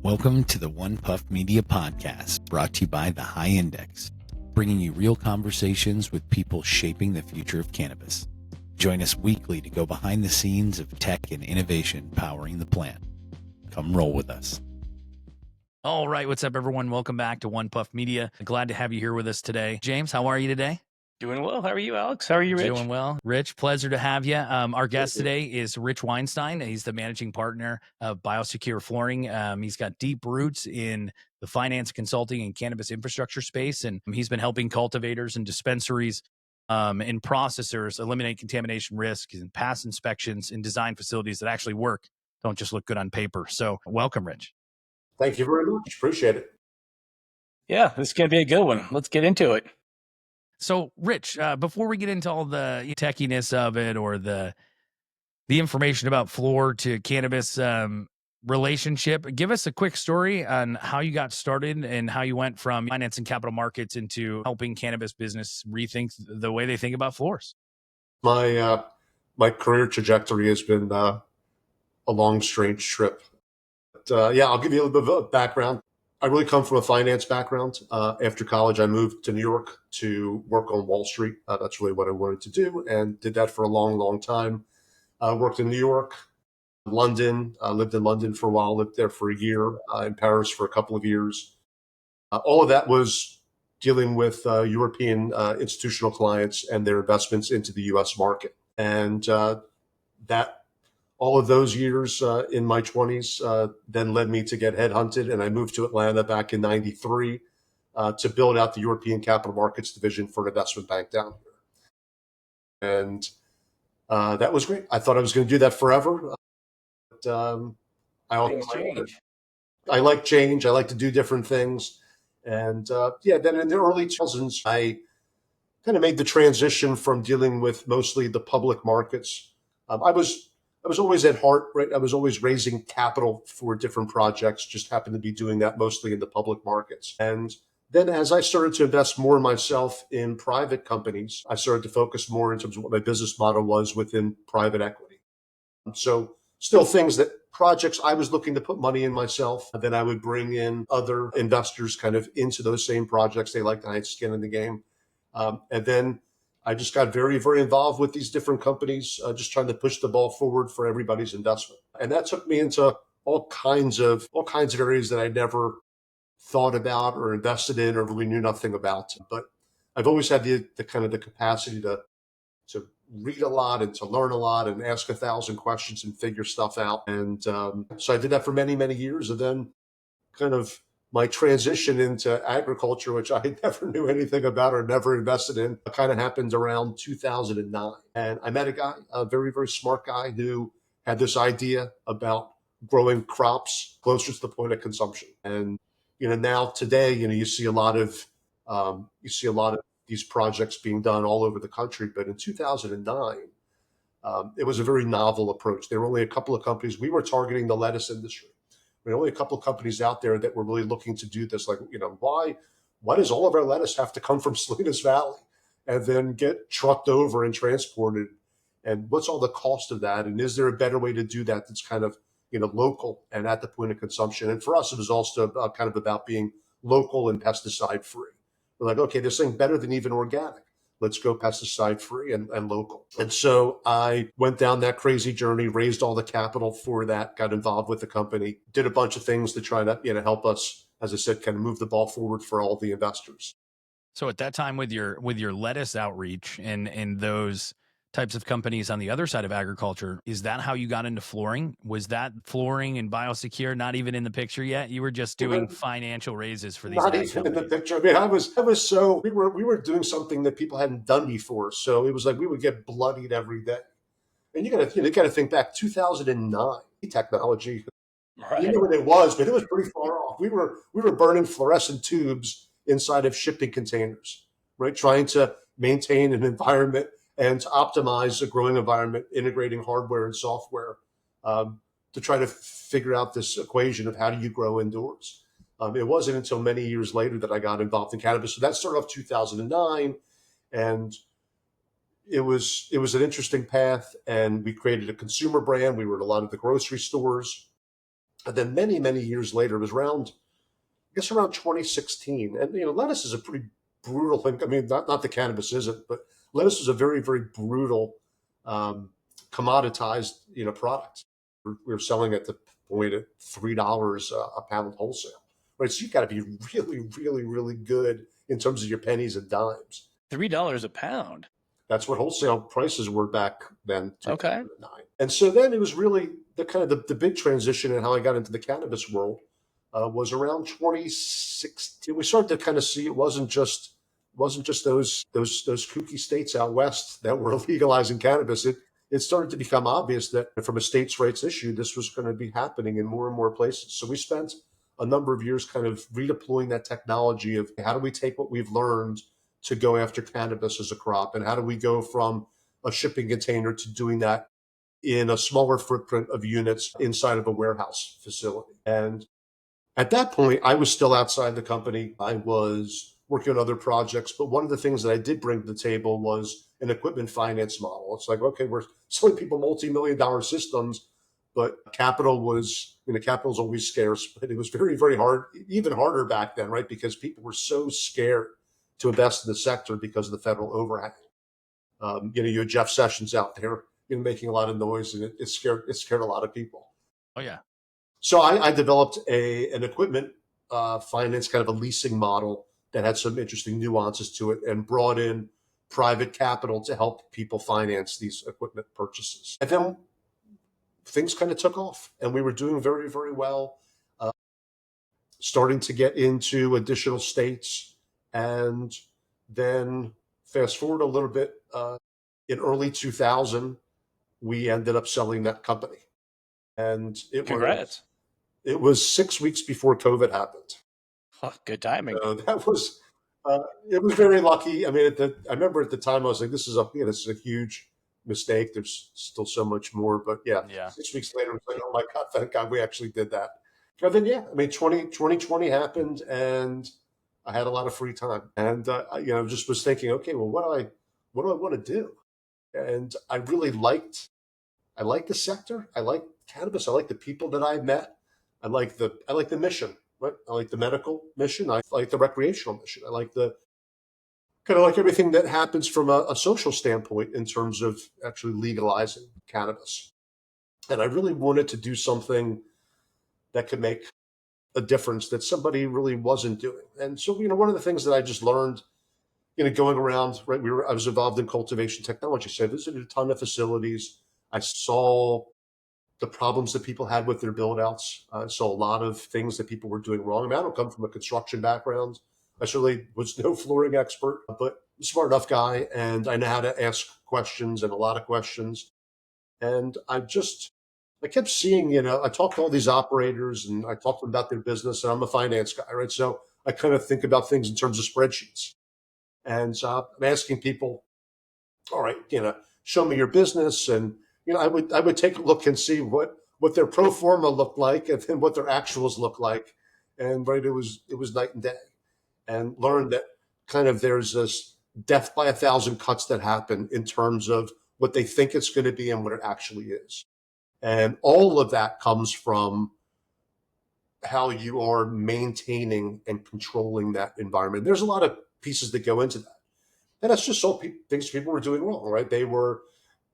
Welcome to the One Puff Media Podcast, brought to you by The High Index, bringing you real conversations with people shaping the future of cannabis. Join us weekly to go behind the scenes of tech and innovation powering the plant. Come roll with us. All right, what's up, everyone? Welcome back to One Puff Media. Glad to have you here with us today. James, how are you today? Doing well. How are you, Alex? How are you, Rich? Doing well. Rich, pleasure to have you. Our guest today is Rich Weinstein. He's the managing partner of BioSecure Flooring. He's got deep roots in the finance, consulting, and cannabis infrastructure space, and he's been helping cultivators and dispensaries and processors eliminate contamination risk and pass inspections and design facilities that actually work, don't just look good on paper. So welcome, Rich. Thank you very much. Appreciate it. Yeah, this is going to be a good one. Let's get into it. So, Rich, before we get into all the techiness of it or the information about floor to cannabis relationship, give us a quick story on how you got started and how you went from finance and capital markets into helping cannabis business rethink the way they think about floors. My career trajectory has been a long, strange trip. But, I'll give you a little bit of a background. I really come from a finance background. After college, I moved to New York to work on Wall Street. That's really what I wanted to do, and did that for a long, long time. Worked in New York, London, lived in London for a while, lived there for a year, in Paris for a couple of years. All of that was dealing with European institutional clients and their investments into the U.S. market. And all of those years in my 20s then led me to get headhunted, and I moved to Atlanta back in 93 to build out the European capital markets division for an investment bank down here. And that was great. I thought I was going to do that forever. But I like change. I like to do different things. And then in the early 2000s, I kind of made the transition from dealing with mostly the public markets. I was always at heart, right? I was always raising capital for different projects, just happened to be doing that mostly in the public markets. And then as I started to invest more myself in private companies, I started to focus more in terms of what my business model was within private equity. So still projects I was looking to put money in myself, and then I would bring in other investors kind of into those same projects. They like to have skin in the game. And then I just got very, very involved with these different companies, just trying to push the ball forward for everybody's investment. And that took me into all kinds of areas that I never thought about or invested in or really knew nothing about. But I've always had the kind of the capacity to read a lot and to learn a lot and ask 1,000 questions and figure stuff out. And so I did that for many, many years. And then kind of my transition into agriculture, which I never knew anything about or never invested in, kind of happened around 2009. And I met a guy, a very, very smart guy who had this idea about growing crops closer to the point of consumption. And, now today, you see a lot of these projects being done all over the country. But in 2009, it was a very novel approach. There were only a couple of companies. We were targeting the lettuce industry. There were only a couple of companies out there that were really looking to do this. Like, why does all of our lettuce have to come from Salinas Valley and then get trucked over and transported? And what's all the cost of that? And is there a better way to do that that's kind of, local and at the point of consumption? And for us, it was also kind of about being local and pesticide free. We're like, okay, this thing better than even organic. Let's go pesticide free and local. And so I went down that crazy journey, raised all the capital for that, got involved with the company, did a bunch of things to try to, help us, as I said, kind of move the ball forward for all the investors. So at that time with your lettuce outreach and those types of companies on the other side of agriculture, is that how you got into flooring? Was that flooring and biosecure not even in the picture yet? You were just doing financial raises for these not even in the picture. I mean, I was so we were doing something that people hadn't done before. So it was like we would get bloodied every day. And you gotta think back 2009 technology. Right. You know what it was, but it was pretty far off. We were burning fluorescent tubes inside of shipping containers, right? Trying to maintain an environment and to optimize a growing environment, integrating hardware and software to try to figure out this equation of how do you grow indoors. It wasn't until many years later that I got involved in cannabis. So that started off 2009, and it was an interesting path. And we created a consumer brand. We were at a lot of the grocery stores. And then many, many years later, it was around, I guess around 2016. And, lettuce is a pretty brutal thing. I mean, not that cannabis isn't, but lettuce is a very, very brutal, um, commoditized, product. We were selling at the point at $3 a pound wholesale, right? So you've got to be really, really, really good in terms of your pennies and dimes. $3 a pound. That's what wholesale prices were back then, Okay. 2009. And so then it was really the kind of the big transition in how I got into the cannabis world was around 2016. We started to kind of see it wasn't just those kooky states out west that were legalizing cannabis. It started to become obvious that from a states' rights issue, this was going to be happening in more and more places. So we spent a number of years kind of redeploying that technology of how do we take what we've learned to go after cannabis as a crop, and how do we go from a shipping container to doing that in a smaller footprint of units inside of a warehouse facility. And at that point, I was still outside the company. I was working on other projects, but one of the things that I did bring to the table was an equipment finance model. It's like, okay, we're selling people multi-million dollar systems, but capital's always scarce, but it was very, very hard, even harder back then, right? Because people were so scared to invest in the sector because of the federal overhang. You had Jeff Sessions out there, making a lot of noise, and it scared a lot of people. Oh yeah. So I developed an equipment finance, kind of a leasing model that had some interesting nuances to it, and brought in private capital to help people finance these equipment purchases. And then things kind of took off, and we were doing very, very well, starting to get into additional states. And then fast forward a little bit, in early 2000, we ended up selling that company. And Congrats. It was 6 weeks before COVID happened. Oh, good timing. So that was, it was very lucky. I mean, I remember at the time I was like, this is a huge mistake. There's still so much more, but yeah. 6 weeks later, it was like, oh my God, thank God we actually did that. But then, 2020 happened, and I had a lot of free time, and I just was thinking, okay, well, what do I want to do? And I like the sector. I like cannabis. I like the people that I met. I like the mission. Right? I like the medical mission. I like the recreational mission. I like the kind of like everything that happens from a social standpoint in terms of actually legalizing cannabis. And I really wanted to do something that could make a difference that somebody really wasn't doing. And so, one of the things that I just learned, going around, right, I was involved in cultivation technology. So I visited a ton of facilities. I saw the problems that people had with their build outs. I saw a lot of things that people were doing wrong. I mean, I don't come from a construction background. I certainly was no flooring expert, but smart enough guy. And I know how to ask questions, and a lot of questions. And I kept seeing, I talked to all these operators, and I talked to them about their business, and I'm a finance guy, right? So I kind of think about things in terms of spreadsheets. And so I'm asking people, all right, show me your business. And, I would take a look and see what their pro forma looked like, and then what their actuals look like. And right, it was night and day, and learned that kind of there's this death by 1,000 cuts that happen in terms of what they think it's going to be and what it actually is. And all of that comes from how you are maintaining and controlling that environment. There's a lot of pieces that go into that. And that's just things people were doing wrong, right? They were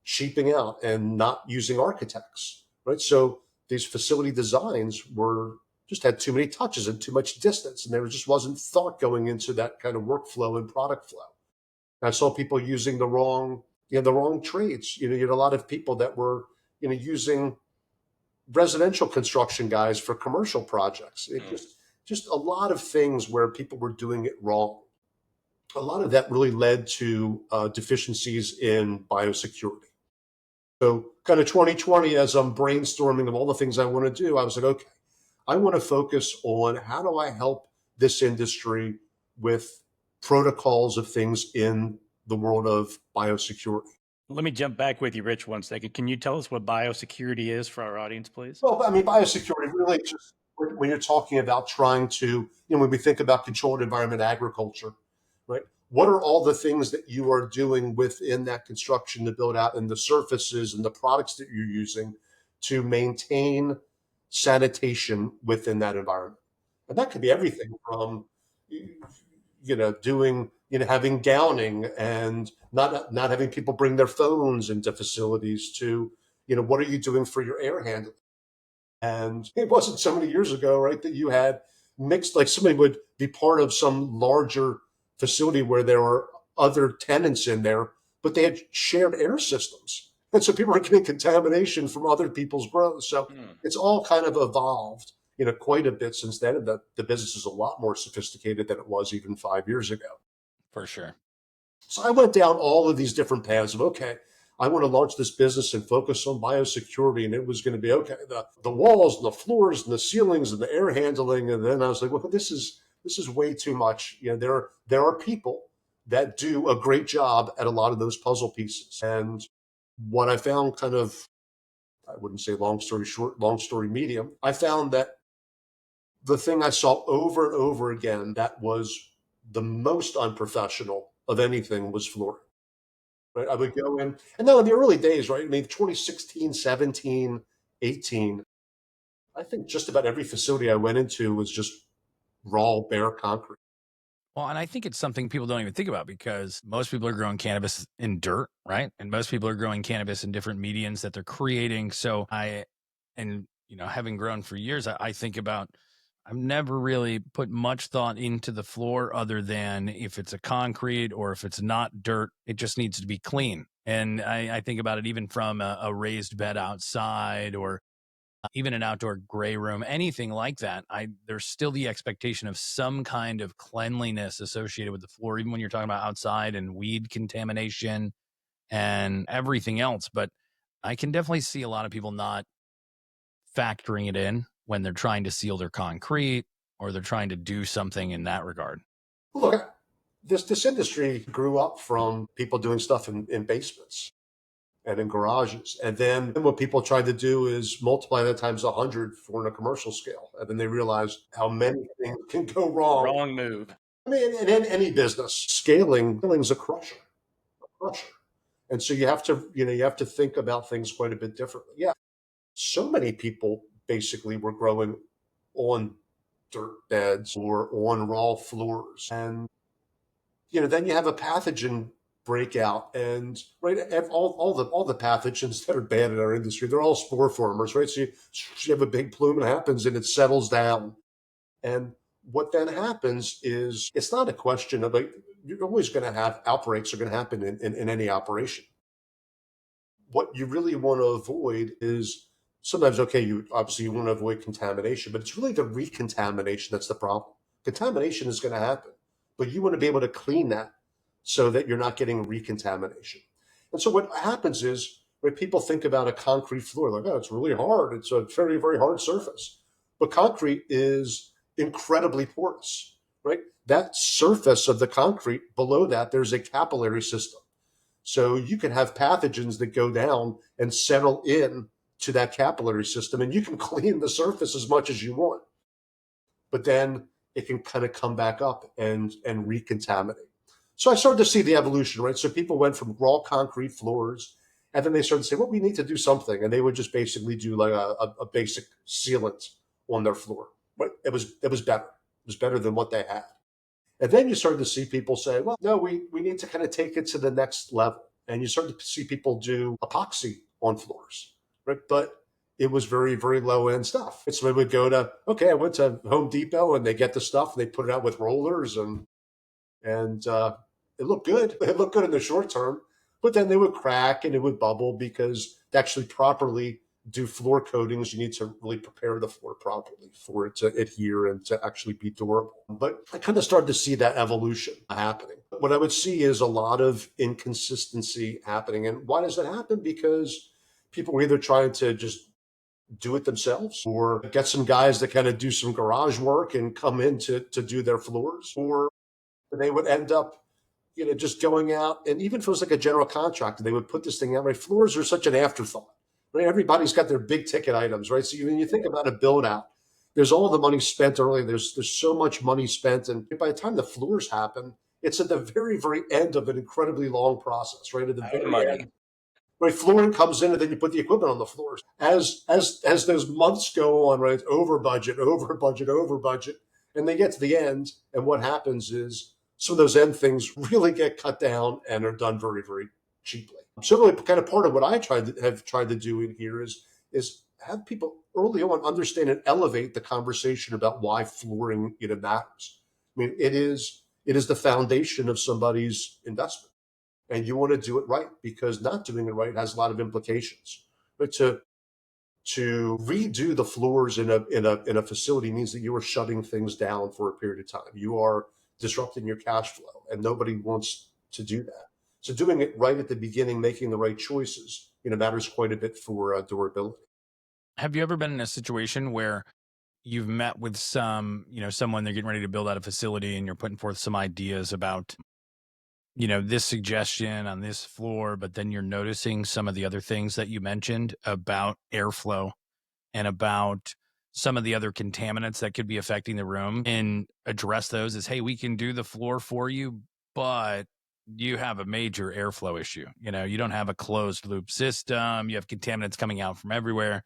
cheaping out and not using architects, right? So these facility designs just had too many touches and too much distance, and there just wasn't thought going into that kind of workflow and product flow. And I saw people using the wrong trades. You had a lot of people that were, using residential construction guys for commercial projects. It just a lot of things where people were doing it wrong. A lot of that really led to deficiencies in biosecurity. So kind of 2020, as I'm brainstorming of all the things I want to do, I was like, okay, I want to focus on how do I help this industry with protocols of things in the world of biosecurity. Let me jump back with you, Rich, 1 second. Can you tell us what biosecurity is for our audience, please? Well, I mean, biosecurity really just when you're talking about trying to, when we think about controlled environment agriculture, right? What are all the things that you are doing within that construction to build out, and the surfaces and the products that you're using to maintain sanitation within that environment. And that could be everything from, doing, having gowning and not having people bring their phones into facilities to, what are you doing for your air handling? And it wasn't so many years ago, right, that you had mixed, like somebody would be part of some larger facility where there were other tenants in there, but they had shared air systems. And so people are getting contamination from other people's growth. So it's all kind of evolved, quite a bit since then. And the business is a lot more sophisticated than it was even 5 years ago. For sure. So I went down all of these different paths of, okay, I want to launch this business and focus on biosecurity. And it was going to be, okay, the walls and the floors and the ceilings and the air handling. And then I was like, well, this is way too much. There are people that do a great job at a lot of those puzzle pieces. And what I found, kind of, I wouldn't say long story short, long story medium, I found that the thing I saw over and over again that was the most unprofessional of anything was flooring. Right? I would go in, and now in the early days, right? I mean, 2016, 17, 18, I think just about every facility I went into was just raw, bare concrete. Well, and I think it's something people don't even think about, because most people are growing cannabis in dirt, right? And most people are growing cannabis in different mediums that they're creating. So having grown for years, I think about, I've never really put much thought into the floor other than if it's a concrete or if it's not dirt, it just needs to be clean. And I think about it even from a raised bed outside, or even an outdoor gray room, anything like that. There's still the expectation of some kind of cleanliness associated with the floor, even when you're talking about outside and weed contamination and everything else. But I can definitely see a lot of people not factoring it in when they're trying to seal their concrete or they're trying to do something in that regard. Look, this industry grew up from people doing stuff in basements and in garages. And then what people tried to do is multiply that times 100 for on a commercial scale. And then they realized how many things can go wrong. Wrong move. I mean, in any business, scaling is a crusher. And so you have to think about things quite a bit differently. Yeah. So many people basically were growing on dirt beds or on raw floors. And, then you have a pathogen breakout, and right, all the pathogens that are bad in our industry, they're all spore formers, right? So you have a big plume, it happens, and it settles down. And what then happens is, it's not a question of, like, you're always going to have outbreaks are going to happen in any operation. What you really want to avoid is, sometimes, okay, you want to avoid contamination, but it's really the recontamination that's the problem. Contamination is going to happen, but you want to be able to clean that so that you're not getting recontamination. And so what happens is, when people think about a concrete floor, like, oh, it's really hard. It's a very, very hard surface. But concrete is incredibly porous, right? That surface of the concrete, below that, there's a capillary system. So you can have pathogens that go down and settle in to that capillary system, and you can clean the surface as much as you want. But then it can kind of come back up and recontaminate. So I started to see the evolution, right? So people went from raw concrete floors, and then they started to say, well, we need to do something. And they would just basically do like a basic sealant on their floor. But it was better. It was better than what they had. And then you started to see people say, well, no, we need to kind of take it to the next level. And you started to see people do epoxy on floors, right? But it was very, very low end stuff. And so they would go to, okay, I went to Home Depot, and they get the stuff, and they put it out with rollers, and it looked good. It looked good in the short term, but then they would crack and it would bubble, because to actually properly do floor coatings, you need to really prepare the floor properly for it to adhere and to actually be durable. But I kind of started to see that evolution happening. What I would see is a lot of inconsistency happening. And why does that happen? Because people were either trying to just do it themselves, or get some guys that kind of do some garage work and come in to do their floors, or they would end up just going out, and even if it was like a general contractor, they would put this thing out, right? Floors are such an afterthought, right? Everybody's got their big ticket items, right? So when you think about a build out, there's all the money spent early. There's so much money spent. And by the time the floors happen, it's at the very, very end of an incredibly long process, right? At the very Money. end. right? Flooring comes in, and then you put the equipment on the floors. As those months go on, right? It's over budget, over budget, over budget, and they get to the end, and what happens is some of those end things really get cut down and are done very, very cheaply. So really, kind of part of what I have tried to do in here is have people early on understand and elevate the conversation about why flooring matters. I mean, it is the foundation of somebody's investment, and you want to do it right, because not doing it right has a lot of implications. But to redo the floors in a facility means that you are shutting things down for a period of time. You are disrupting your cash flow, and nobody wants to do that. So doing it right at the beginning, making the right choices, matters quite a bit for durability. Have you ever been in a situation where you've met with someone, they're getting ready to build out a facility and you're putting forth some ideas about, this suggestion on this floor, but then you're noticing some of the other things that you mentioned about airflow and about some of the other contaminants that could be affecting the room, and address those as, hey, we can do the floor for you, but you have a major airflow issue. You don't have a closed loop system. You have contaminants coming out from everywhere.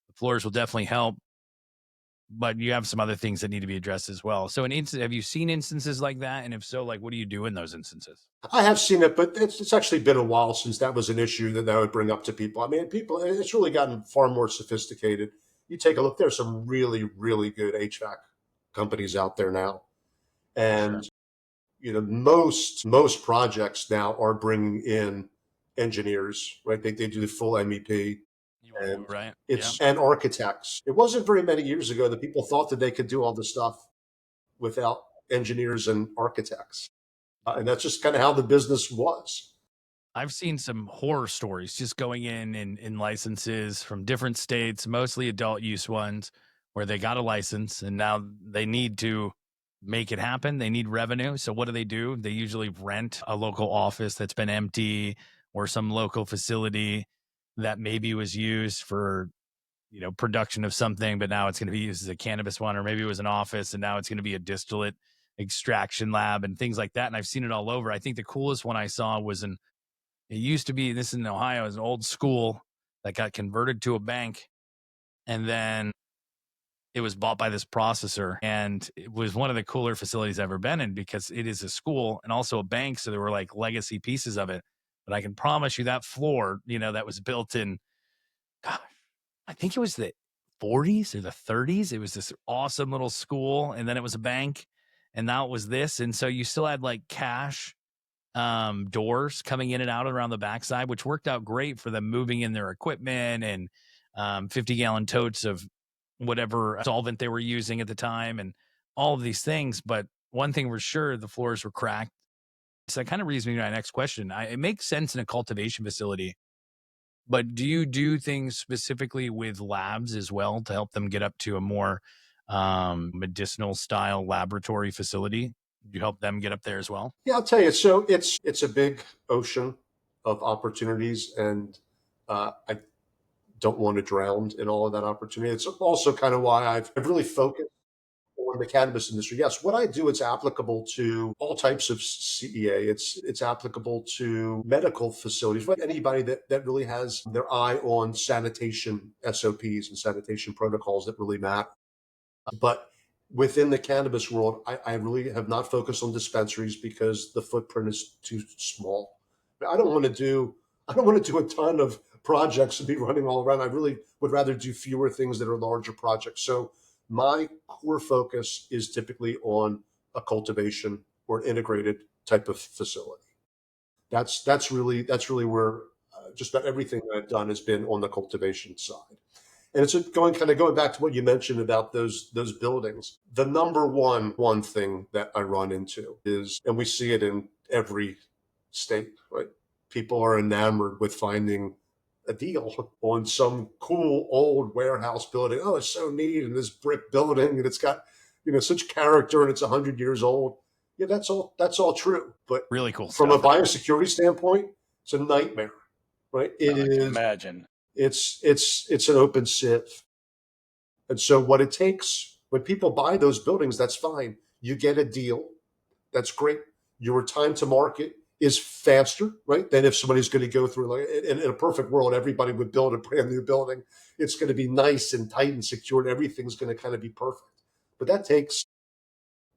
The floors will definitely help, but you have some other things that need to be addressed as well. So have you seen instances like that? And if so, like, what do you do in those instances? I have seen it, but it's actually been a while since that was an issue that I would bring up to people. I mean, it's really gotten far more sophisticated. You take a look, there's some really, really good HVAC companies out there now. And, Sure. Most projects now are bringing in engineers, right? They do the full MEP, You want to do and it right? Yeah. and architects. It wasn't very many years ago that people thought that they could do all this stuff without engineers and architects. And that's just kind of how the business was. I've seen some horror stories just going in licenses from different states, mostly adult use ones, where they got a license and now they need to make it happen. They need revenue. So what do? They usually rent a local office that's been empty, or some local facility that maybe was used for, production of something, but now it's going to be used as a cannabis one, or maybe it was an office and now it's going to be a distillate extraction lab and things like that. And I've seen it all over. I think the coolest one I saw was it used to be, this in Ohio, is an old school that got converted to a bank, and then it was bought by this processor. And it was one of the cooler facilities I've ever been in, because it is a school and also a bank. So there were like legacy pieces of it. But I can promise you that floor, that was built in, gosh, I think it was the 40s or the 30s. It was this awesome little school. And then it was a bank. And now it was this. And so you still had like cash doors coming in and out around the backside, which worked out great for them moving in their equipment, and 50-gallon totes of whatever solvent they were using at the time, and all of these things. But one thing for sure, the floors were cracked. So that kind of leads me to my next question. It makes sense in a cultivation facility, but do you do things specifically with labs as well to help them get up to a more medicinal style laboratory facility? Do you help them get up there as well? Yeah, I'll tell you. So it's a big ocean of opportunities, and I don't want to drown in all of that opportunity. It's also kind of why I've really focused on the cannabis industry. Yes, what I do, it's applicable to all types of CEA. It's applicable to medical facilities, right? Anybody that really has their eye on sanitation SOPs and sanitation protocols that really matter. But within the cannabis world, I really have not focused on dispensaries because the footprint is too small. I don't want to do a ton of projects and be running all around. I really would rather do fewer things that are larger projects. So my core focus is typically on a cultivation or integrated type of facility. That's really where just about everything that I've done has been on the cultivation side. And it's going back to what you mentioned about those buildings. The number one thing that I run into is, and we see it in every state, right? People are enamored with finding a deal on some cool old warehouse building. Oh, it's so neat, and this brick building, and it's got such character, and it's 100 years old. Yeah, that's all true. But Really cool from a stuff. biosecurity standpoint, it's a nightmare, right? It I can is. imagine. It's an open sieve. And so what it takes when people buy those buildings, that's fine. You get a deal. That's great. Your time to market is faster, right, than if somebody's going to go through, like, in a perfect world, everybody would build a brand new building. It's going to be nice and tight and secure, and everything's going to kind of be perfect. But that takes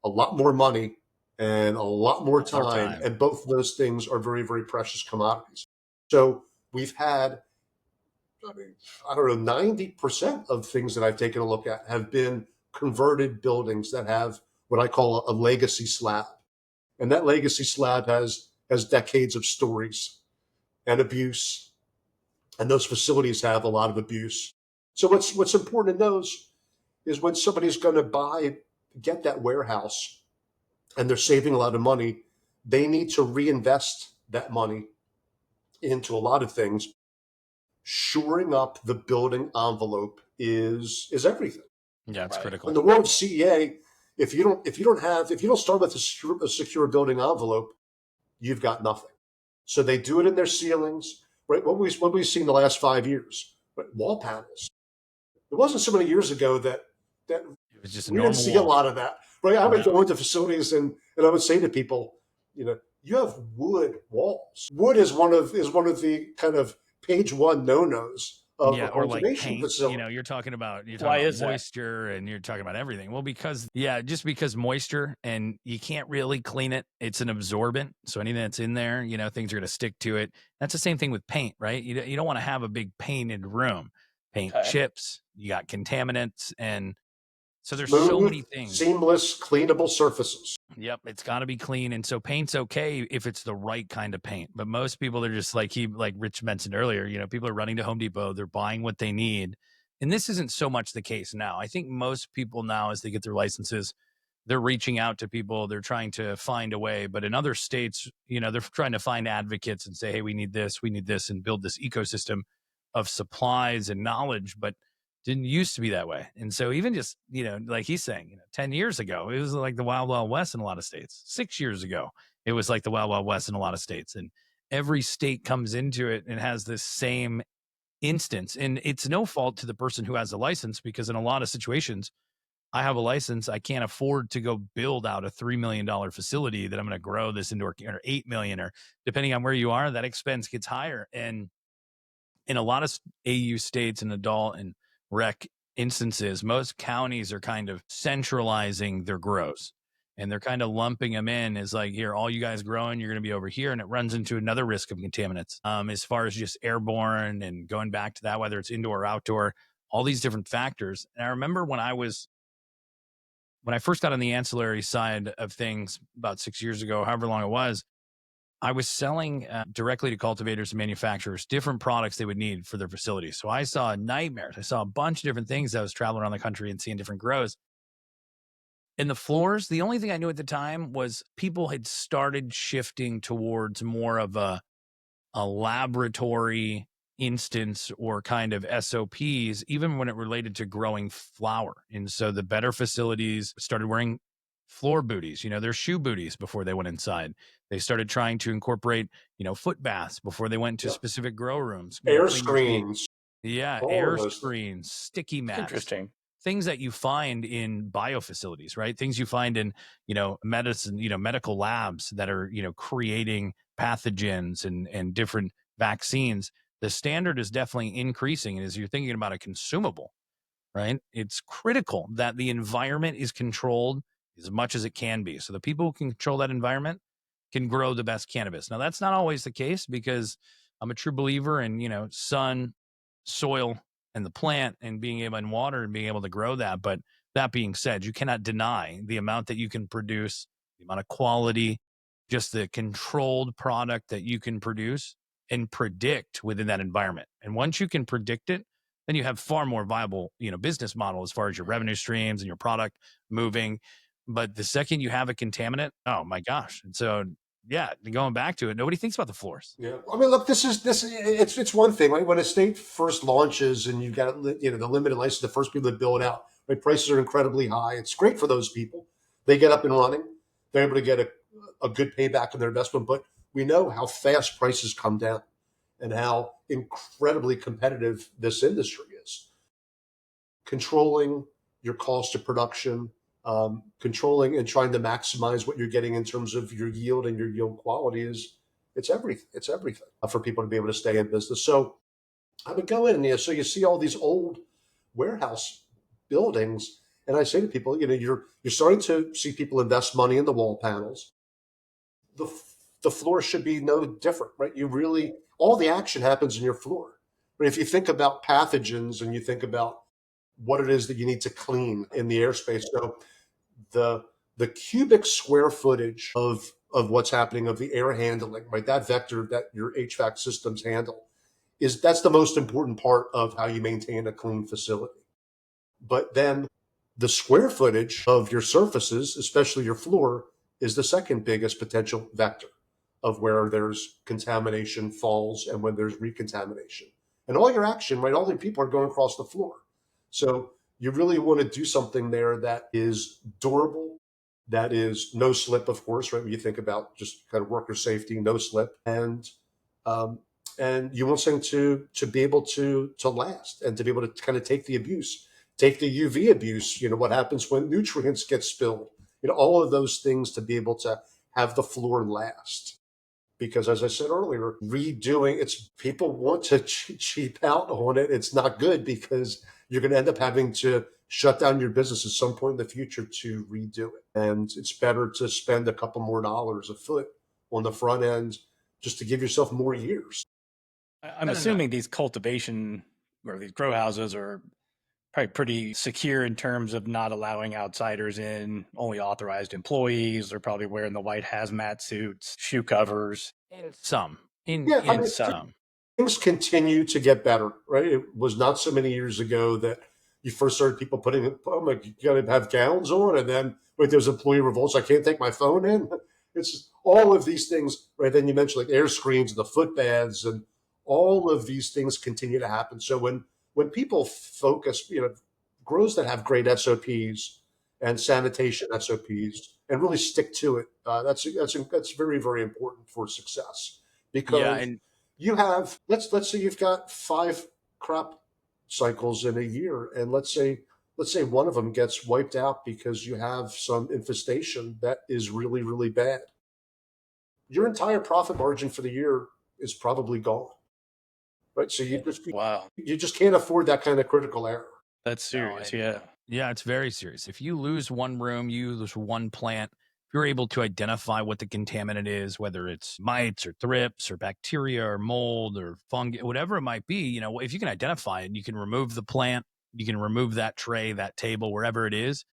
a lot more money and a lot more time, and both of those things are very, very precious commodities. So we've had, I don't know, 90% of things that I've taken a look at have been converted buildings that have what I call a legacy slab. And that legacy slab has decades of stories and abuse. And those facilities have a lot of abuse. So what's important to know is when somebody's going to get that warehouse and they're saving a lot of money, they need to reinvest that money into a lot of things. Shoring up the building envelope is everything. Yeah, it's critical. In the world of CEA, if you don't start with a secure building envelope, you've got nothing. So they do it in their ceilings, right? What we've seen the last 5 years, right? Wall panels. It wasn't so many years ago that it was just we didn't see a lot of that, right? I would go into facilities and I would say to people, you have wood walls. Wood is one of the kind of page one no-nos of a cultivation facility. You're talking about moisture and you're talking about everything. Well, because moisture, and you can't really clean it. It's an absorbent, so anything that's in there, things are going to stick to it. That's the same thing with paint, right? You don't want to have a big painted room. Paint chips, you got contaminants, and so there's so many things. Seamless, cleanable surfaces. Yep, it's got to be clean, and so paint's okay if it's the right kind of paint. But most people are just like Rich mentioned earlier. People are running to Home Depot, they're buying what they need, and this isn't so much the case now. I think most people now, as they get their licenses, they're reaching out to people, they're trying to find a way. But in other states, they're trying to find advocates and say, hey, we need this, and build this ecosystem of supplies and knowledge. But didn't used to be that way. And so even just, like he's saying, 10 years ago, it was like the Wild Wild West in a lot of states. 6 years ago, it was like the Wild Wild West in a lot of states. And every state comes into it and has this same instance. And it's no fault to the person who has a license, because in a lot of situations, I have a license. I can't afford to go build out a $3 million facility that I'm going to grow this into, or $8 million, or depending on where you are, that expense gets higher. And in a lot of AU states and adult and rec instances, most counties are kind of centralizing their grows, and they're kind of lumping them in as like, here, all you guys growing, you're going to be over here. And it runs into another risk of contaminants, as far as just airborne and going back to that, whether it's indoor or outdoor, all these different factors. And I remember when I first got on the ancillary side of things about 6 years ago, however long it was, I was selling directly to cultivators and manufacturers different products they would need for their facilities. So I saw nightmares. I saw a bunch of different things. I was traveling around the country and seeing different grows. In the floors, the only thing I knew at the time was people had started shifting towards more of a laboratory instance or kind of SOPs, even when it related to growing flower. And so the better facilities started wearing floor booties, their shoe booties before they went inside. They started trying to incorporate, foot baths before they went to specific grow rooms. Air screens. Air screens, sticky mats. Interesting. Things that you find in bio facilities, right? Things you find in, medicine, medical labs that are, creating pathogens and different vaccines. The standard is definitely increasing. And as you're thinking about a consumable, right, it's critical that the environment is controlled as much as it can be. So the people who can control that environment can grow the best cannabis. Now, that's not always the case, because I'm a true believer in, sun, soil, and the plant, and being able, and water, and being able to grow that. But that being said, you cannot deny the amount that you can produce, the amount of quality, just the controlled product that you can produce and predict within that environment. And once you can predict it, then you have far more viable, business model as far as your revenue streams and your product moving. But the second you have a contaminant, oh my gosh. And so, yeah, going back to it, nobody thinks about the floors. Yeah, I mean, look, it's one thing, right? When a state first launches and you've got, the limited license, the first people that build it out, right? Prices are incredibly high. It's great for those people. They get up and running. They're able to get a good payback on their investment. But we know how fast prices come down and how incredibly competitive this industry is. Controlling your cost of production, controlling and trying to maximize what you're getting in terms of your yield and your yield quality It's everything. It's everything for people to be able to stay in business. So I would go in, so you see all these old warehouse buildings, and I say to people, you're starting to see people invest money in the wall panels. The the floor should be no different, right? You really all the action happens in your floor. But if you think about pathogens and you think about what it is that you need to clean in the airspace, so the the cubic square footage of what's happening of the air handling, right? That vector that your HVAC systems handle that's the most important part of how you maintain a clean facility. But then the square footage of your surfaces, especially your floor, is the second biggest potential vector of where there's contamination falls and when there's recontamination. And all your action, right? All the people are going across the floor. So you really want to do something there that is durable, that is no slip, of course, right? When you think about just kind of worker safety, no slip, um, and you want something to be able to last and to be able to kind of take the abuse, take the UV abuse. What happens when nutrients get spilled. All of those things to be able to have the floor last. Because as I said earlier, redoing it's people want to cheap out on it. It's not good because you're going to end up having to shut down your business at some point in the future to redo it. And it's better to spend a couple more dollars a foot on the front end just to give yourself more years. I'm assuming these cultivation or these grow houses are probably pretty secure in terms of not allowing outsiders in, only authorized employees. They're probably wearing the white hazmat suits, shoe covers. Some. Yeah, I mean, Some. things continue to get better, right? It was not so many years ago that you first started people putting, oh my, you got to have gowns on, and then wait, there's employee revolts. I can't take my phone in. It's all of these things, right? Then you mentioned like air screens, the footbaths, and all of these things continue to happen. So when people focus, grows that have great SOPs and sanitation SOPs and really stick to it, that's very, very important for success because Yeah, and you have let's say you've got 5 crop cycles in a year, and let's say one of them gets wiped out because you have some infestation that is really, really bad. Your entire profit margin for the year is probably gone, right? So Wow, you just can't afford that kind of critical error. that's serious. Yeah. yeah, it's very serious. If you lose one room, you lose one plant. If you're able to identify what the contaminant is, whether it's mites or thrips or bacteria or mold or fungi, whatever it might be, if you can identify it, you can remove the plant, you can remove that tray, that table, wherever it is,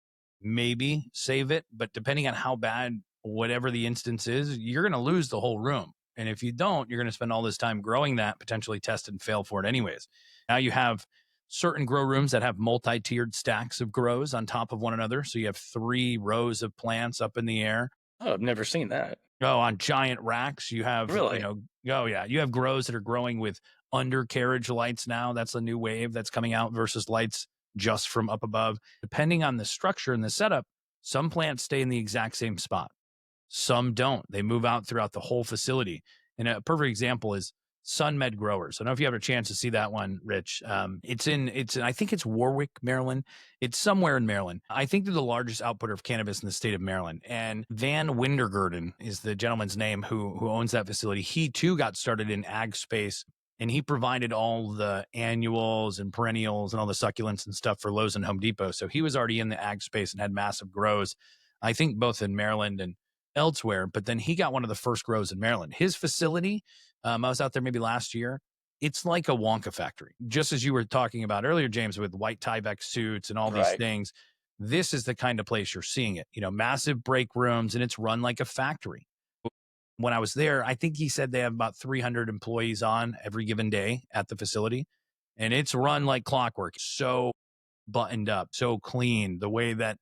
maybe save it. But depending on how bad whatever the instance is, you're going to lose the whole room. And if you don't, you're going to spend all this time growing that, potentially test and fail for it anyways. Now you have certain grow rooms that have multi-tiered stacks of grows on top of one another. So you have 3 rows of plants up in the air. Oh, I've never seen that. Oh, on giant racks, you have, Really? oh yeah, you have grows that are growing with undercarriage lights now. That's the new wave that's coming out versus lights just from up above. Depending on the structure and the setup, some plants stay in the exact same spot. Some don't. They move out throughout the whole facility. And a perfect example is SunMed Growers. I don't know if you have a chance to see that one, Rich. I think it's Warwick, Maryland. It's somewhere in Maryland. I think they're the largest outputter of cannabis in the state of Maryland. And Van Windergerden is the gentleman's name who owns that facility. He too got started in ag space, and he provided all the annuals and perennials and all the succulents and stuff for Lowe's and Home Depot. So he was already in the ag space and had massive grows, I think both in Maryland and elsewhere. But then he got one of the first grows in Maryland. His facility, I was out there maybe last year. It's like a Wonka factory, just as you were talking about earlier, James, with white Tyvek suits and all these Right. things. This is the kind of place you're seeing it, massive break rooms, and it's run like a factory. When I was there, I think he said they have about 300 employees on every given day at the facility, and it's run like clockwork. So buttoned up, so clean, the way that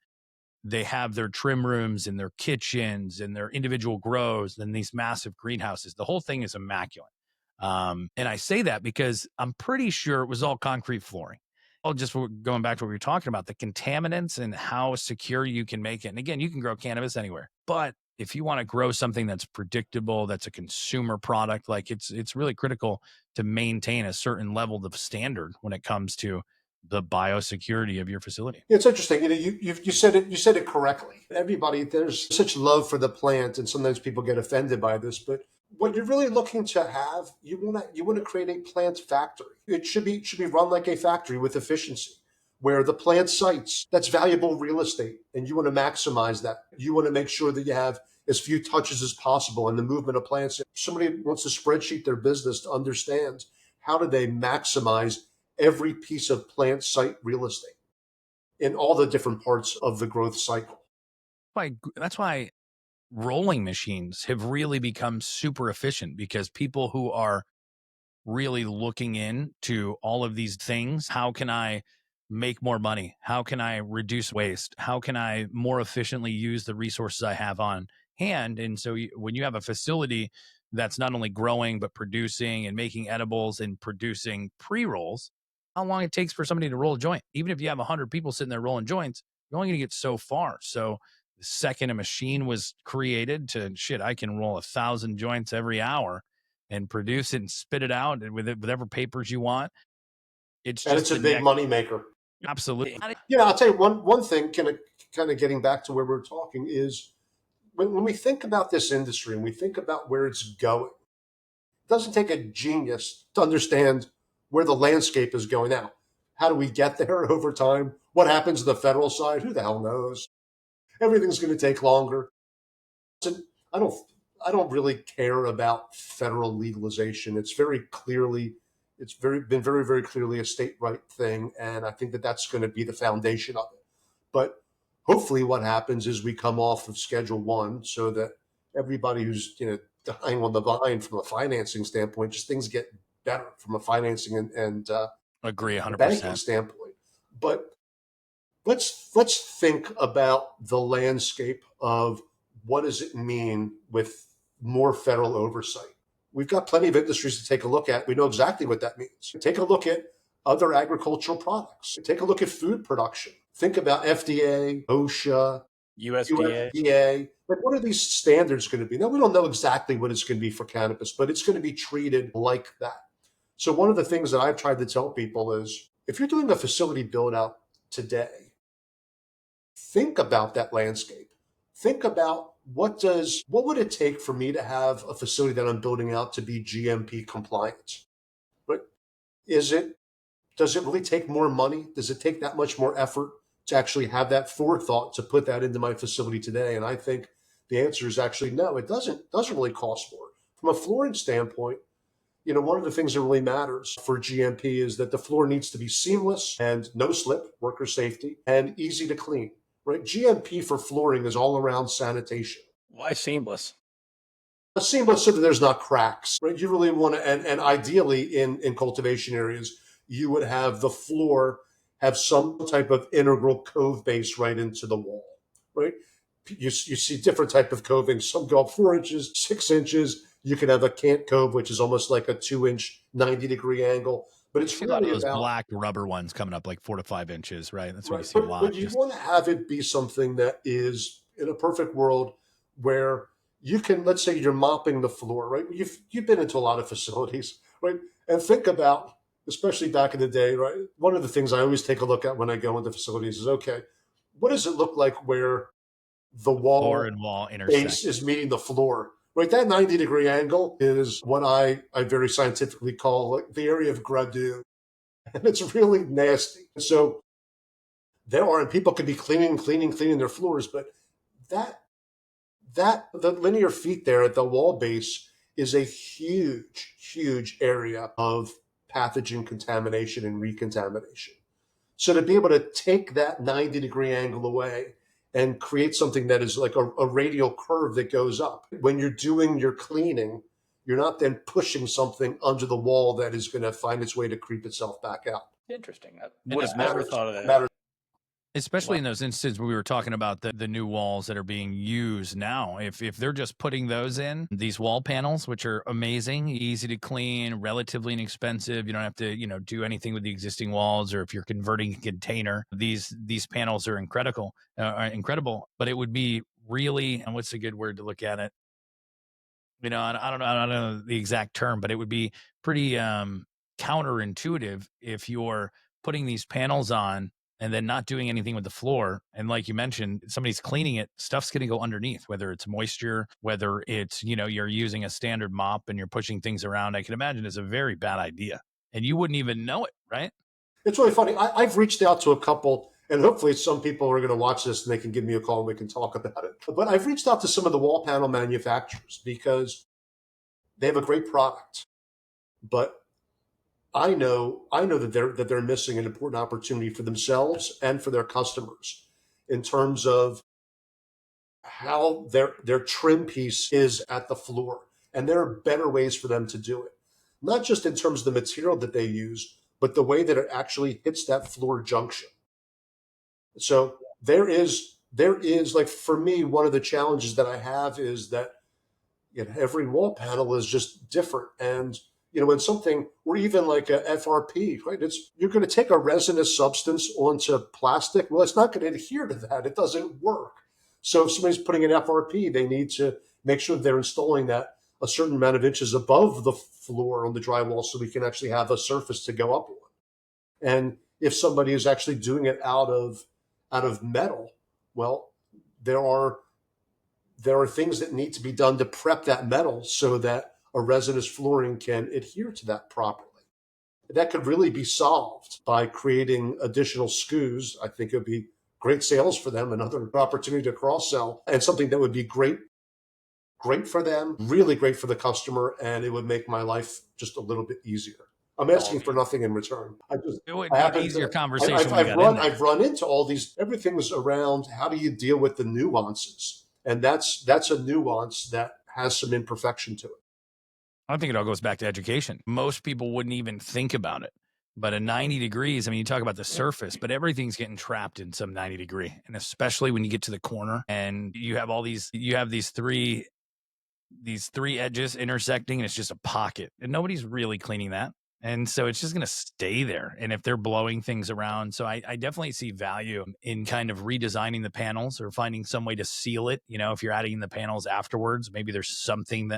they have their trim rooms and their kitchens and their individual grows and these massive greenhouses. The whole thing is immaculate. And I say that because I'm pretty sure it was all concrete flooring. Oh, just going back to what we were talking about, the contaminants and how secure you can make it. And again, you can grow cannabis anywhere, but if you want to grow something that's predictable, that's a consumer product, like it's really critical to maintain a certain level of standard when it comes to the biosecurity of your facility. It's interesting. You said it correctly. Everybody, there's such love for the plant, and sometimes people get offended by this, but What you're really looking to have, you want to create a plant factory. It should be run like a factory with efficiency, where the plant sites, that's valuable real estate, and you want to maximize that. You want to make sure that you have as few touches as possible in the movement of plants. If somebody wants to spreadsheet their business to understand how do they maximize every piece of plant site real estate in all the different parts of the growth cycle. That's why rolling machines have really become super efficient, because people who are really looking into all of these things, how can I make more money? How can I reduce waste? How can I more efficiently use the resources I have on hand? And so when you have a facility that's not only growing, but producing and making edibles and producing pre-rolls, how long it takes for somebody to roll a joint, even if you have 100 people sitting there rolling joints, you're only going to get so far. So the second a machine was created to I can roll 1,000 joints every hour and produce it and spit it out with whatever papers you want. It's And just it's a big money maker. Absolutely. Yeah, I'll tell you one thing, kind of getting back to where we're talking, is when we think about this industry and we think about where it's going, it doesn't take a genius to understand where the landscape is going now. How do we get there over time? What happens to the federal side? Who the hell knows? Everything's going to take longer. And I don't I don't really care about federal legalization. Been very, very clearly a state right thing, and I think that that's going to be the foundation of it. But hopefully, what happens is we come off of Schedule One, so that everybody who's dying on the vine from a financing standpoint, just things get better from a financing and agree a banking 100%. standpoint. But let's think about the landscape of what does it mean with more federal oversight. We've got plenty of industries to take a look at. We know exactly what that means. Take a look at other agricultural products. Take a look at food production. Think about FDA, OSHA, USDA. USDA. Like, what are these standards going to be? Now, we don't know exactly what it's going to be for cannabis, but it's going to be treated like that. So one of the things that I've tried to tell people is, if you're doing a facility build out today, think about that landscape. Think about what would it take for me to have a facility that I'm building out to be GMP compliant? But does it really take more money? Does it take that much more effort to actually have that forethought to put that into my facility today? And I think the answer is actually no, it doesn't really cost more. From a flooring standpoint, one of the things that really matters for GMP is that the floor needs to be seamless and no slip, worker safety, and easy to clean, right? GMP for flooring is all around sanitation. Why seamless? Seamless so that there's not cracks, right? You really want to, and ideally in cultivation areas, you would have the floor have some type of integral cove base right into the wall, right? You see different type of coving. Some go up 4 inches, 6 inches. You can have a cant cove, which is almost like a 2-inch, 90-degree angle. But it's See a lot of really those about black rubber ones coming up like 4 to 5 inches, right? That's what you right. see a lot. But you want to have it be something that is, in a perfect world, where you can, let's say you're mopping the floor, right? You've been into a lot of facilities, right? And think about, especially back in the day, right? One of the things I always take a look at when I go into facilities is, okay, what does it look like where the Floor wall and wall base intersect. is meeting the floor? Right, that 90-degree angle is what I very scientifically call, like, the area of gradu, and it's really nasty. So and people could be cleaning their floors, but that the linear feet there at the wall base is a huge, huge area of pathogen contamination and recontamination. So to be able to take that 90-degree angle away and create something that is like a radial curve that goes up, when you're doing your cleaning, you're not then pushing something under the wall that is going to find its way to creep itself back out. Interesting. I And would have never thought of that. Matters. especially in those instances we were talking about the new walls that are being used now. If they're just putting those in, these wall panels, which are amazing, easy to clean, relatively inexpensive, you don't have to do anything with the existing walls, or if you're converting a container, these panels are incredible. But it would be really, and what's a good word to look at it, I don't know the exact term, but it would be pretty counterintuitive if you're putting these panels on and then not doing anything with the floor. And like you mentioned, somebody's cleaning it, stuff's going to go underneath, whether it's moisture, whether it's, you're using a standard mop and you're pushing things around. I can imagine it's a very bad idea and you wouldn't even know it, right? It's really funny. I've reached out to a couple, and hopefully some people are going to watch this and they can give me a call and we can talk about it. But I've reached out to some of the wall panel manufacturers because they have a great product. But I know that they're missing an important opportunity for themselves and for their customers in terms of how their trim piece is at the floor. And there are better ways for them to do it. Not just in terms of the material that they use, but the way that it actually hits that floor junction. So there is like, for me, one of the challenges that I have is that every wall panel is just different. And when something, or even like a FRP, right? You're going to take a resinous substance onto plastic. Well, it's not going to adhere to that. It doesn't work. So if somebody's putting an FRP, they need to make sure they're installing that a certain amount of inches above the floor on the drywall so we can actually have a surface to go up on. And if somebody is actually doing it out of metal, well, there are things that need to be done to prep that metal so that a resinous flooring can adhere to that properly. That could really be solved by creating additional SKUs. I think it would be great sales for them, another opportunity to cross-sell, and something that would be great for them, really great for the customer, and it would make my life just a little bit easier. I'm asking for nothing in return. It would be an easier conversation. I've run into all these, everything's around how do you deal with the nuances? And that's a nuance that has some imperfection to it. I think it all goes back to education. Most people wouldn't even think about it. But a 90 degrees, I mean, you talk about the surface, but everything's getting trapped in some 90 degree. And especially when you get to the corner and you have these three edges intersecting and it's just a pocket and nobody's really cleaning that. And so it's just going to stay there. And if they're blowing things around, so I definitely see value in kind of redesigning the panels or finding some way to seal it. If you're adding the panels afterwards, maybe there's something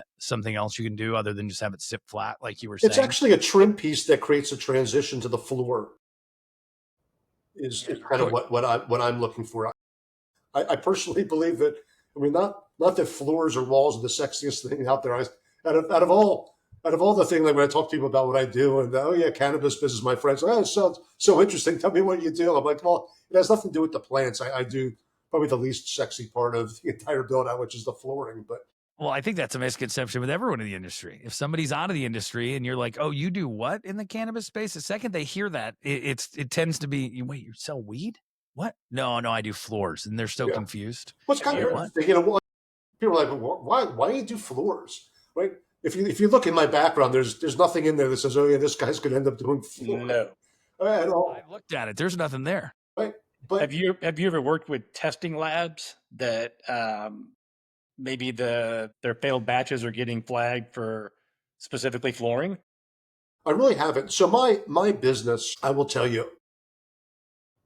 else you can do other than just have it sit flat, like you were saying. It's actually a trim piece that creates a transition to the floor. Is kind of what I'm looking for. I personally believe that. I mean, not that floors or walls are the sexiest thing out there. Out of all the things, like when I talk to people about what I do, and cannabis business, my friends, it sounds so interesting. Tell me what you do. I'm like, well, it has nothing to do with the plants. I do probably the least sexy part of the entire build out, which is the flooring. But well, I think that's a misconception with everyone in the industry. If somebody's out of the industry and you're like, oh, you do what in the cannabis space? The second they hear that, it tends to be, wait, you sell weed? What? No, I do floors, and they're so confused. What's kind of people are like, why do you do floors, right? If you look in my background, there's nothing in there that says, this guy's going to end up doing floors. No, at all. I've looked at it. There's nothing there. Right, but have you ever worked with testing labs that maybe their failed batches are getting flagged for specifically flooring? I really haven't. So my business, I will tell you,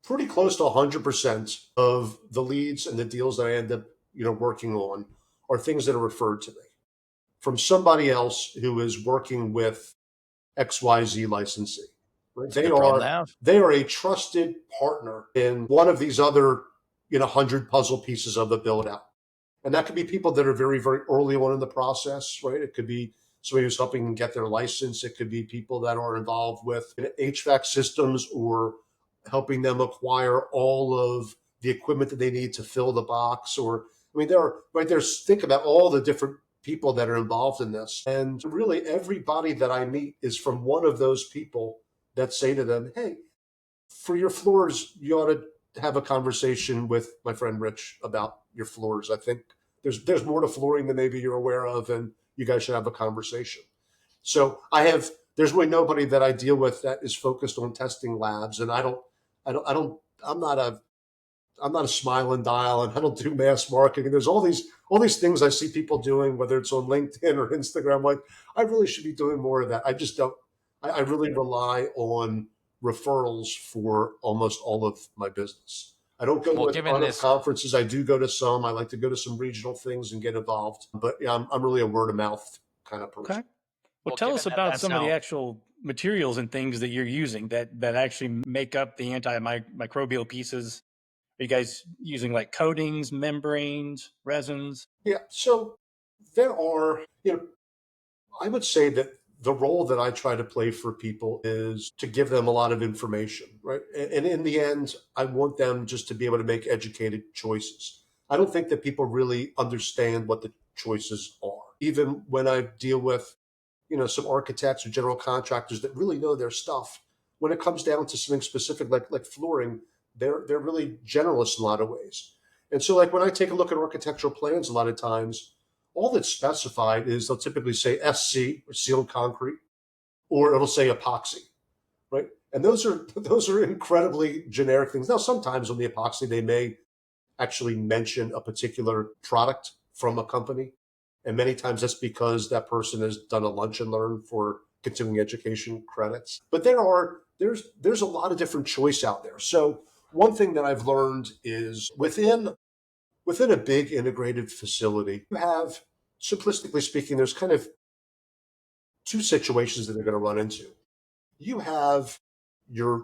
pretty close to 100% of the leads and the deals that I end up, working on are things that are referred to me from somebody else who is working with XYZ licensee. Right? They are a trusted partner in one of these other, 100 puzzle pieces of the build out. And that could be people that are very, very early on in the process, right? It could be somebody who's helping them get their license. It could be people that are involved with HVAC systems or helping them acquire all of the equipment that they need to fill the box. Or, think about all the different people that are involved in this. And really everybody that I meet is from one of those people that say to them, hey, for your floors, you ought to have a conversation with my friend Rich about your floors. I think there's more to flooring than maybe you're aware of, and you guys should have a conversation. So there's really nobody that I deal with that is focused on testing labs, and I'm not a smile and dial, and I don't do mass marketing. There's all these things I see people doing, whether it's on LinkedIn or Instagram. Like, I really should be doing more of that. I just don't. I really rely on referrals for almost all of my business. I don't go to a ton of conferences. I do go to some. I like to go to some regional things and get involved. But I'm really a word of mouth kind of person. Okay. Well, tell us about some of the actual materials and things that you're using that actually make up the antimicrobial pieces. Are you guys using like coatings, membranes, resins? Yeah. So there are, I would say that the role that I try to play for people is to give them a lot of information, right? And in the end, I want them just to be able to make educated choices. I don't think that people really understand what the choices are. Even when I deal with, some architects or general contractors that really know their stuff, when it comes down to something specific like flooring, they're really generalists in a lot of ways. And so like when I take a look at architectural plans, a lot of times all that's specified is they'll typically say SC or sealed concrete, or it'll say epoxy, right? And those are incredibly generic things. Now, sometimes on the epoxy, they may actually mention a particular product from a company, and many times that's because that person has done a lunch and learn for continuing education credits. But there's a lot of different choice out there. So one thing that I've learned is within a big integrated facility, you have, simplistically speaking, there's kind of two situations that they're going to run into. You have your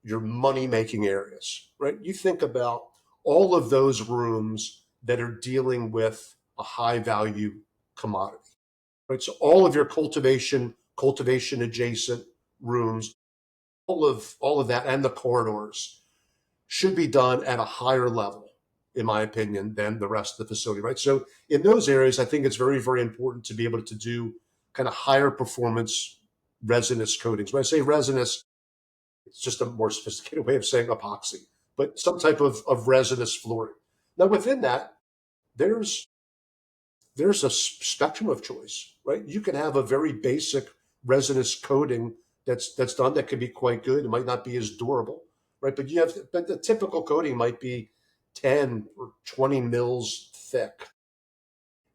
money making areas, right? You think about all of those rooms that are dealing with a high value commodity, right? So all of your cultivation adjacent rooms, all of that and the corridors should be done at a higher level, in my opinion, than the rest of the facility, right? So in those areas, I think it's very, very important to be able to do kind of higher performance resinous coatings. When I say resinous, it's just a more sophisticated way of saying epoxy, but some type of resinous flooring. Now within that, there's a spectrum of choice, right? You can have a very basic resinous coating that's done that could be quite good. It might not be as durable, right? But the typical coating might be 10 or 20 mils thick.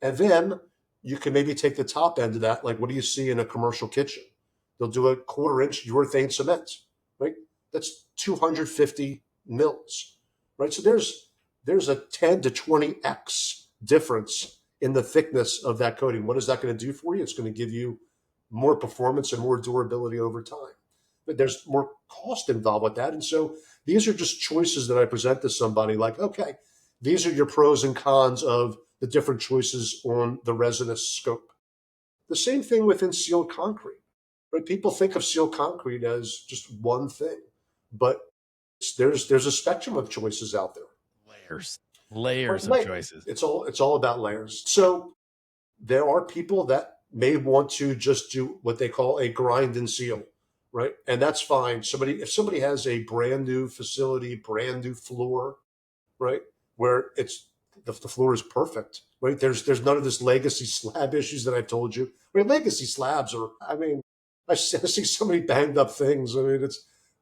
And then you can maybe take the top end of that, like what do you see in a commercial kitchen? They'll do a 1/4 inch urethane cement, right? That's 250 mils, right? So there's a 10 to 20x difference in the thickness of that coating. What is that going to do for you? It's going to give you more performance and more durability over time. But there's more cost involved with that. And so these are just choices that I present to somebody like, okay, these are your pros and cons of the different choices on the resinous scope. The same thing within sealed concrete, right? People think of sealed concrete as just one thing, but there's a spectrum of choices out there. Layers of choices. It's all about layers. So there are people that may want to just do what they call a grind and seal, right? And that's fine. If somebody has a brand new facility, brand new floor, right, where the floor is perfect, right? There's none of this legacy slab issues that I've told you. I mean, legacy slabs are. I mean, I see so many banged up things. I mean,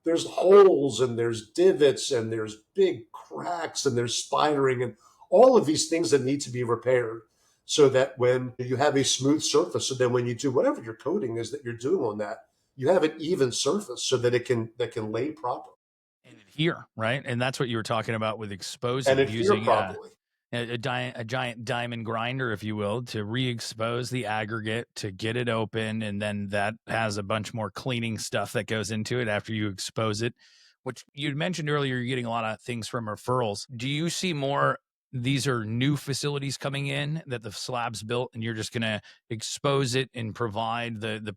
there's holes and there's divots and there's big cracks and there's spidering and all of these things that need to be repaired so that when you have a smooth surface, so then when you do whatever your coating is that you're doing on that, you have an even surface so that it can lay properly. And adhere, right? And that's what you were talking about with exposing, and adhere using properly. a giant diamond grinder, if you will, to re-expose the aggregate, to get it open, and then that has a bunch more cleaning stuff that goes into it after you expose it, which you mentioned earlier. You're getting a lot of things from referrals. Do you see more, these are new facilities coming in that the slab's built and you're just going to expose it and provide the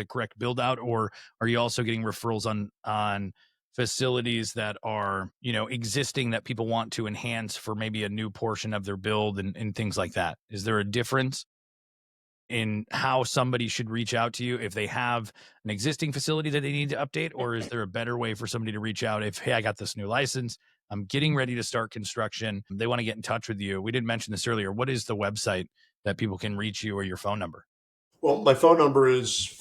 correct build out, or are you also getting referrals on facilities that are, existing that people want to enhance for maybe a new portion of their build and things like that? Is there a difference in how somebody should reach out to you if they have an existing facility that they need to update, or is there a better way for somebody to reach out if, hey, I got this new license, I'm getting ready to start construction, they want to get in touch with you? We didn't mention this earlier. What is the website that people can reach you, or your phone number? Well, my phone number is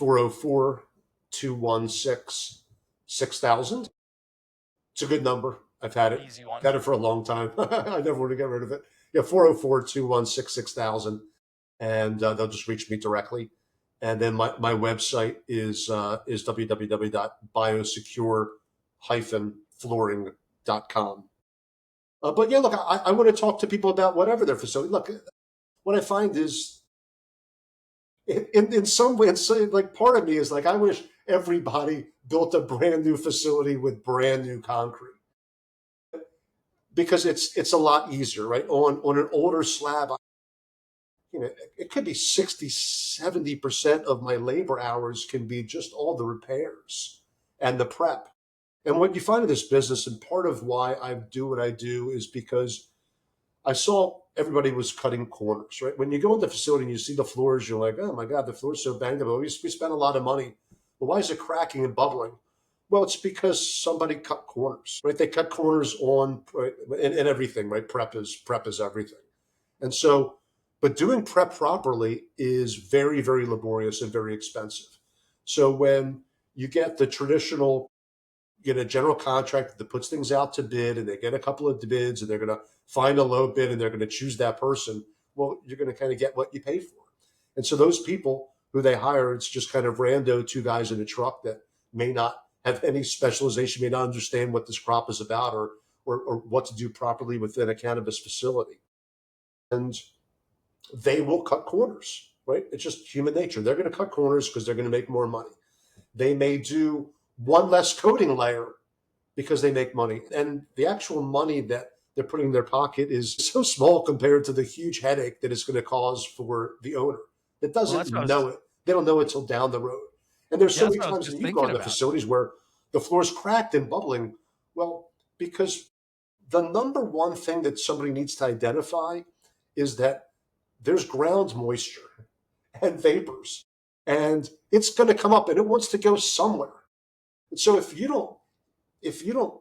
404-216-6000. It's a good number. I've had it. Easy one. Had it for a long time. I never want to get rid of it. Yeah, 404-216-6000. And they'll just reach me directly. And then my website is www.biosecure-flooring.com. But yeah, look, I want to talk to people about whatever their facility. Look, what I find is in some way, it's like part of me is like, I wish everybody built a brand new facility with brand new concrete, because it's a lot easier, right? On an older slab, it could be 60, 70% of my labor hours can be just all the repairs and the prep. And what you find in this business, and part of why I do what I do, is because I saw everybody was cutting corners, right? When you go into the facility and you see the floors, you're like, oh my God, the floor's so banged up. We spent a lot of money. Well, why is it cracking and bubbling? Well, it's because somebody cut corners, right? They cut corners on, right, and everything, right? Prep is everything. And so, but doing prep properly is very, very laborious and very expensive. So when you get the traditional, get a general contractor that puts things out to bid, and they get a couple of bids, and they're going to find a low bid, and they're going to choose that person. Well, you're going to kind of get what you pay for. And so those people who they hire, it's just kind of rando two guys in a truck that may not have any specialization, may not understand what this crop is about, or what to do properly within a cannabis facility. And they will cut corners, right? It's just human nature. They're going to cut corners because they're going to make more money. They may do one less coating layer because they make money. And the actual money that they're putting in their pocket is so small compared to the huge headache that it's going to cause for the owner that doesn't know it. They don't know it till down the road. And there's so many times when you go into facilities where the floor's cracked and bubbling. Well, because the number one thing that somebody needs to identify is that there's ground moisture and vapors, and it's going to come up and it wants to go somewhere. And so if you don't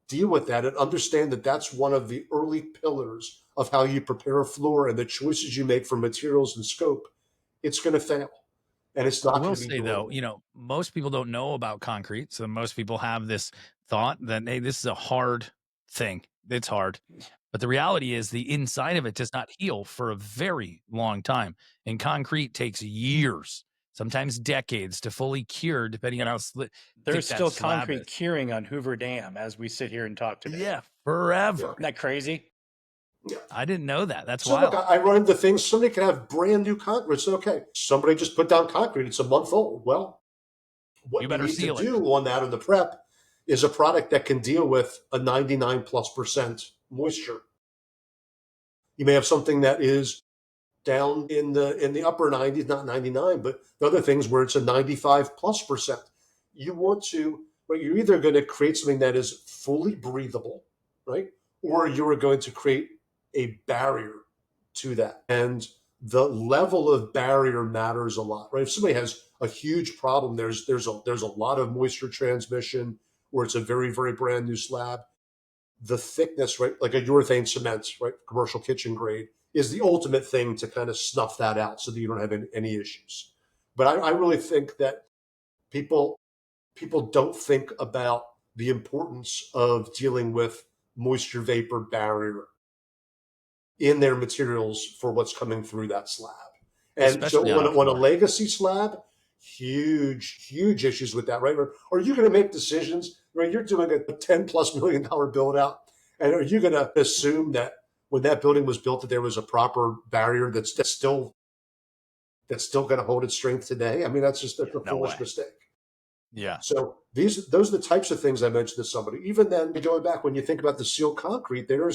deal with that and understand that that's one of the early pillars of how you prepare a floor and the choices you make for materials and scope, it's going to fail. And it's not going to be durable. Though, most people don't know about concrete. So most people have this thought that, hey, this is a hard thing. It's hard. But the reality is the inside of it does not heal for a very long time. And concrete takes years, sometimes decades, to fully cure, depending on how there's still concrete curing on Hoover Dam as we sit here and talk today. Yeah, forever. Isn't that crazy? Yeah. I didn't know that. That's so wild. Look, I run into things. Somebody can have brand new concrete. It's okay. Somebody just put down concrete. It's a month old. Well, what you need to do on that in the prep is a product that can deal with a 99+% moisture. You may have something that is down in the upper 90s, not 99, but the other things where it's a 95+%. You want to, right? You're either going to create something that is fully breathable, right? Or you're going to create a barrier to that. And the level of barrier matters a lot, right? If somebody has a huge problem, there's a lot of moisture transmission, or it's a very, very brand new slab. The thickness, right, like a urethane cement, right, commercial kitchen grade, is the ultimate thing to kind of snuff that out so that you don't have any issues. But I really think that people don't think about the importance of dealing with moisture vapor barrier in their materials for what's coming through that slab. And especially so on a legacy slab, huge issues with that, right? Or are you going to make decisions, right? You're doing a $10+ million build out, and are you going to assume that when that building was built that there was a proper barrier that's still going to hold its strength today? I mean, that's a foolish mistake. Yeah. So those are the types of things I mentioned to somebody. Even then, going back, when you think about the sealed concrete, there are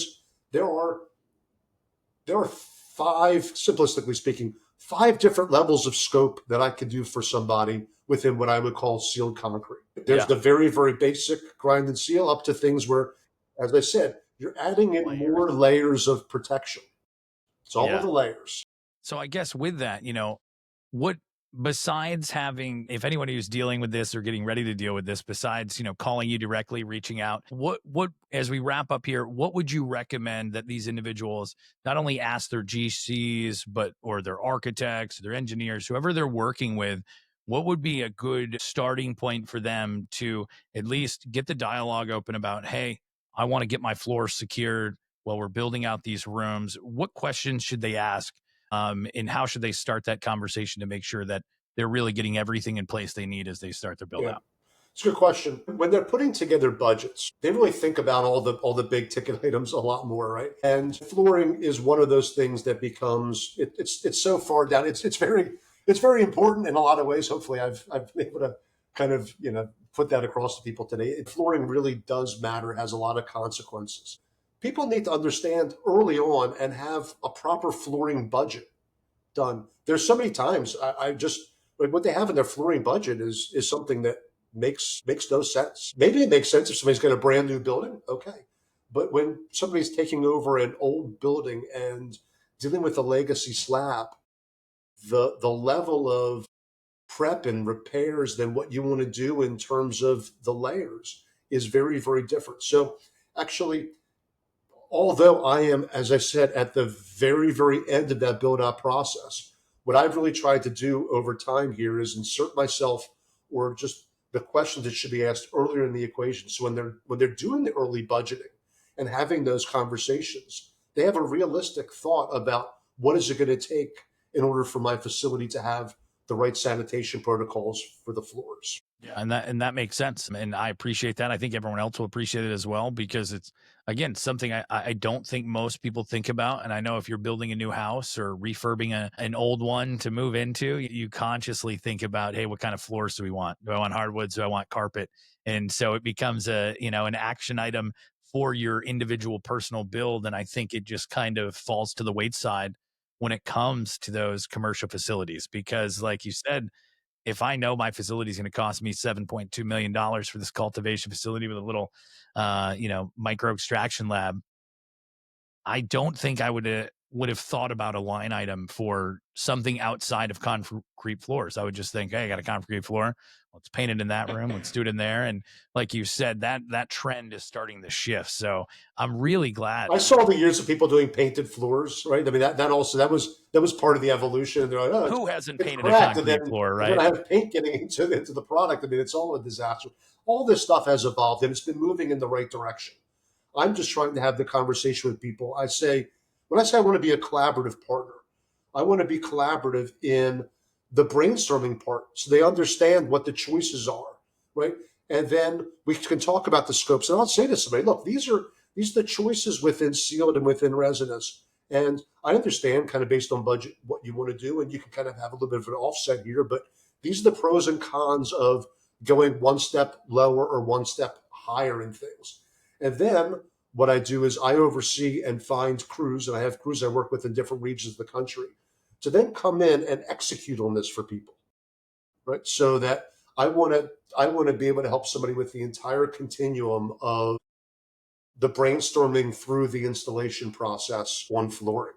5, simplistically speaking, 5 different levels of scope that I could do for somebody within what I would call sealed concrete. There's the very, very basic grind and seal up to things where, as I said, you're adding in more layers of protection. It's all of the layers. So I guess with that, what, besides having, if anyone who's dealing with this or getting ready to deal with this, besides, calling you directly, reaching out, what, as we wrap up here, what would you recommend that these individuals not only ask their GCs, or their architects, their engineers, whoever they're working with, what would be a good starting point for them to at least get the dialogue open about, hey, I want to get my floor secured while we're building out these rooms? What questions should they ask? And how should they start that conversation to make sure that they're really getting everything in place they need as they start their build out? It's a good question. When they're putting together budgets, they really think about all the big ticket items a lot more, right? And flooring is one of those things that becomes it's so far down. It's very It's very important in a lot of ways. Hopefully I've been able to kind of, put that across to people today. Flooring really does matter, has a lot of consequences. People need to understand early on and have a proper flooring budget done. There's so many times I just, like, what they have in their flooring budget is something that makes no sense. Maybe it makes sense if somebody's got a brand new building, okay. But when somebody's taking over an old building and dealing with a legacy slab, the level of prep and repairs than what you want to do in terms of the layers is very, very different. So actually, although I am, as I said, at the very, very end of that build out process, what I've really tried to do over time here is insert myself, or just the questions that should be asked earlier in the equation. So when they're doing the early budgeting and having those conversations, they have a realistic thought about what is it going to take in order for my facility to have the right sanitation protocols for the floors. Yeah, and that makes sense, and I appreciate that. I think everyone else will appreciate it as well, because it's, again, something I don't think most people think about. And I know if you're building a new house or refurbing an old one to move into, you consciously think about, hey, what kind of floors do we want? Do I want hardwoods? Do I want carpet? And so it becomes an action item for your individual personal build. And I think it just kind of falls to the wayside when it comes to those commercial facilities, because, like you said, if I know my facility is going to cost me $7.2 million for this cultivation facility with a little, micro extraction lab, I don't think I would have thought about a line item for something outside of concrete floors. I would just think, hey, I got a concrete floor. Let's paint it in that room. Let's do it in there. And like you said, that trend is starting to shift. So I'm really glad. I saw the years of people doing painted floors, right? I mean, that was part of the evolution. And they're like, oh, Who hasn't it's painted a cracked, and concrete then floor, you're going right? to have paint getting into the product. I mean, it's all a disaster. All this stuff has evolved, and it's been moving in the right direction. I'm just trying to have the conversation with people. When I say I want to be a collaborative partner, I want to be collaborative in the brainstorming part, so they understand what the choices are, right? And then we can talk about the scopes. And I'll say to somebody, look, these are the choices within sealed and within residence. And I understand, kind of based on budget, what you want to do, and you can kind of have a little bit of an offset here. But these are the pros and cons of going one step lower or one step higher in things. And then what I do is I oversee and find crews, and I have crews I work with in different regions of the country to then come in and execute on this for people, right? So that I want to be able to help somebody with the entire continuum of the brainstorming through the installation process on flooring.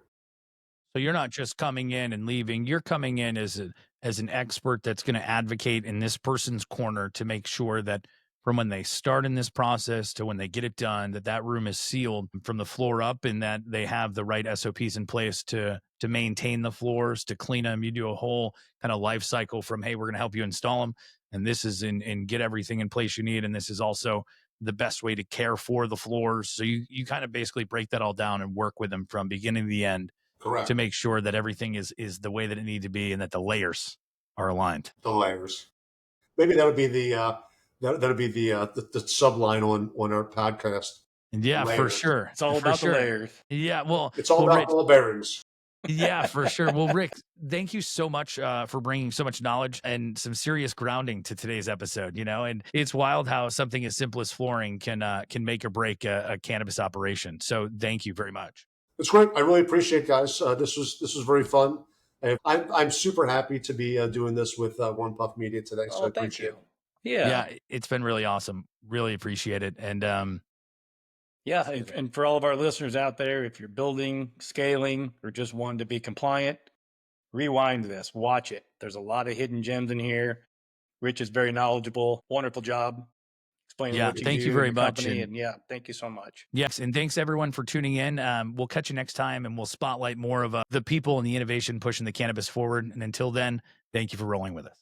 So you're not just coming in and leaving. You're coming in as an expert that's going to advocate in this person's corner to make sure that from when they start in this process to when they get it done, that room is sealed from the floor up, and that they have the right SOPs in place to maintain the floors, to clean them. You do a whole kind of life cycle from, hey, we're going to help you install them, and this is in get everything in place you need, and this is also the best way to care for the floors. So you kind of basically break that all down and work with them from beginning to the end Correct. to make sure that everything is the way that it needs to be, and that the layers are aligned. The layers. Maybe that would be that would be the subline on our podcast. Yeah, for Layers. sure. It's all For about sure. the layers. Yeah, well, It's all well, about Rich, ball bearings. yeah, for sure. Well, Rick, thank you so much for bringing so much knowledge and some serious grounding to today's episode. And it's wild how something as simple as flooring can make or break a cannabis operation. So thank you very much. It's great. I really appreciate it, guys. This was very fun. And I'm super happy to be doing this with One Puff Media today. So I Oh, thank appreciate you. it. Yeah. It's been really awesome. Really appreciate it. And Yeah. And for all of our listeners out there, if you're building, scaling, or just wanting to be compliant, rewind this, watch it. There's a lot of hidden gems in here. Rich is very knowledgeable. Wonderful job explaining what you thank do you very in your much. company. And yeah, thank you so much. Yes, and thanks everyone for tuning in. We'll catch you next time, and we'll spotlight more of the people and the innovation pushing the cannabis forward. And until then, thank you for rolling with us.